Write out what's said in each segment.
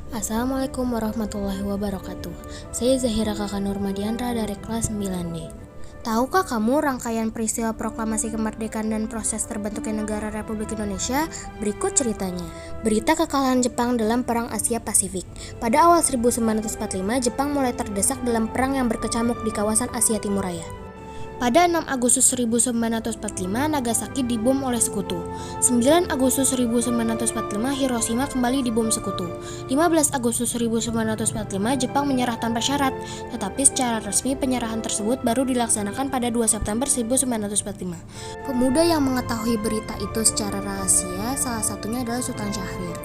Assalamualaikum warahmatullahi wabarakatuh. Saya Zahira Kakak Nurmadiandra dari kelas 9D. Tahukah kamu rangkaian peristiwa proklamasi kemerdekaan dan proses terbentuknya negara Republik Indonesia? Berikut ceritanya. Berita kekalahan Jepang dalam Perang Asia Pasifik. Pada awal 1945, Jepang mulai terdesak dalam perang yang berkecamuk di kawasan Asia Timur Raya. Pada 6 Agustus 1945, Nagasaki dibom oleh sekutu. 9 Agustus 1945, Hiroshima kembali dibom sekutu. 15 Agustus 1945, Jepang menyerah tanpa syarat, tetapi secara resmi penyerahan tersebut baru dilaksanakan pada 2 September 1945. Pemuda yang mengetahui berita itu secara rahasia, salah satunya adalah Sultan Syahrir.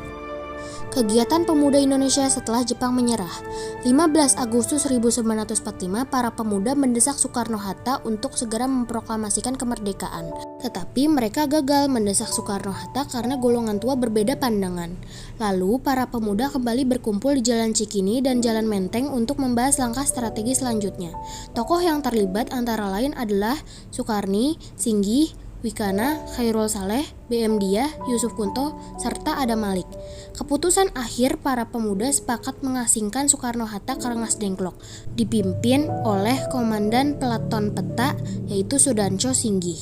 Kegiatan pemuda Indonesia setelah Jepang menyerah. 15 Agustus 1945, para pemuda mendesak Soekarno-Hatta untuk segera memproklamasikan kemerdekaan. Tetapi mereka gagal mendesak Soekarno-Hatta karena golongan tua berbeda pandangan. Lalu para pemuda kembali berkumpul di Jalan Cikini dan Jalan Menteng untuk membahas langkah strategi selanjutnya. Tokoh yang terlibat antara lain adalah Sukarni, Singgih, Wikana, Khairul Saleh, BM Diah, Yusuf Kunto, serta Adam Malik. Keputusan akhir para pemuda sepakat mengasingkan Soekarno-Hatta ke Rengas Dengklok, dipimpin oleh Komandan Peleton Peta, yaitu Sudanco Singgih.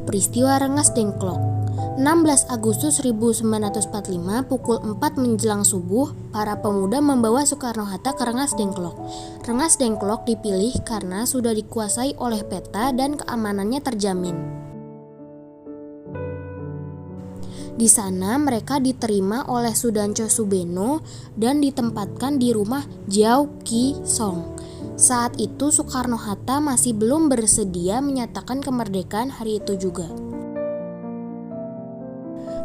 Peristiwa Rengas Dengklok. 16 Agustus 1945, pukul 4 menjelang subuh, para pemuda membawa Soekarno-Hatta ke Rengas Dengklok. Rengas Dengklok dipilih karena sudah dikuasai oleh Peta dan keamanannya terjamin. Di sana mereka diterima oleh Sudanco Subeno dan ditempatkan di rumah Jiao Ki Song. Saat itu Soekarno-Hatta masih belum bersedia menyatakan kemerdekaan hari itu juga.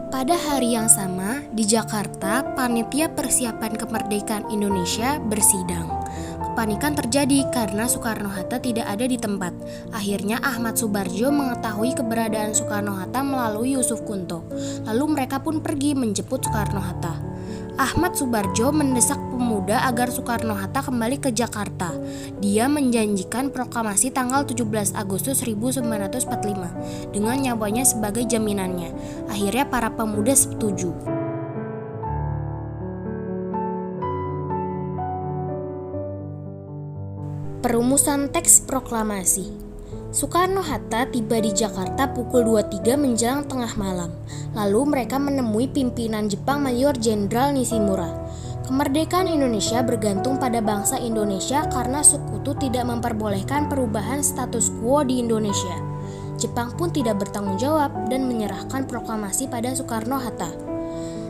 Pada hari yang sama, di Jakarta, Panitia Persiapan Kemerdekaan Indonesia bersidang. Kepanikan terjadi karena Soekarno-Hatta tidak ada di tempat. Akhirnya Ahmad Subarjo mengetahui keberadaan Soekarno-Hatta melalui Yusuf Kunto. Lalu mereka pun pergi menjemput Soekarno-Hatta. Ahmad Subarjo mendesak pemuda agar Soekarno-Hatta kembali ke Jakarta. Dia menjanjikan proklamasi tanggal 17 Agustus 1945 dengan nyawanya sebagai jaminannya. Akhirnya para pemuda setuju. Perumusan teks proklamasi. Soekarno-Hatta tiba di Jakarta pukul 23 menjelang tengah malam. Lalu mereka menemui pimpinan Jepang Mayor Jenderal Nishimura. Kemerdekaan Indonesia bergantung pada bangsa Indonesia karena sekutu tidak memperbolehkan perubahan status quo di Indonesia. Jepang pun tidak bertanggung jawab dan menyerahkan proklamasi pada Soekarno-Hatta.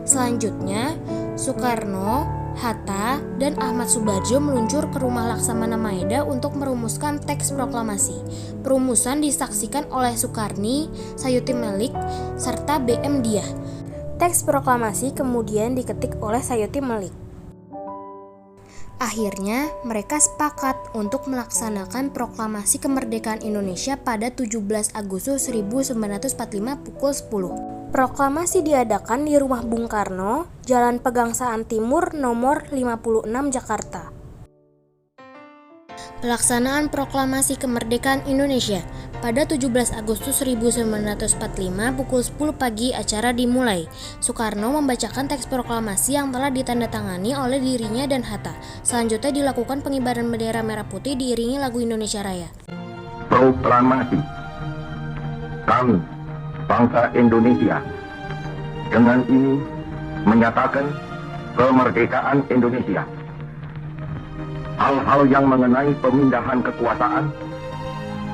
Selanjutnya, Soekarno, Hatta, dan Ahmad Subarjo meluncur ke rumah Laksamana Maeda untuk merumuskan teks proklamasi. Perumusan disaksikan oleh Sukarni, Sayuti Melik, serta BM Diah. Teks proklamasi kemudian diketik oleh Sayuti Melik. Akhirnya, mereka sepakat untuk melaksanakan proklamasi kemerdekaan Indonesia pada 17 Agustus 1945 pukul 10. Proklamasi diadakan di Rumah Bung Karno, Jalan Pegangsaan Timur nomor 56 Jakarta. Pelaksanaan Proklamasi Kemerdekaan Indonesia. Pada 17 Agustus 1945 pukul 10 pagi acara dimulai. Soekarno membacakan teks proklamasi yang telah ditandatangani oleh dirinya dan Hatta. Selanjutnya dilakukan pengibaran bendera merah putih diiringi lagu Indonesia Raya. Proklamasi. Kami, bangsa Indonesia, dengan ini menyatakan kemerdekaan Indonesia. Hal-hal yang mengenai pemindahan kekuasaan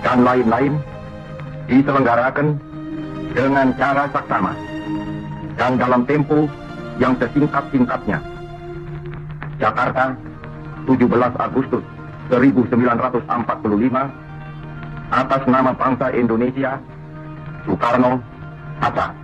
dan lain-lain diselenggarakan dengan cara saksama dan dalam tempo yang sesingkat-singkatnya. Jakarta, 17 Agustus 1945, atas nama bangsa Indonesia, Soekarno-Hatta.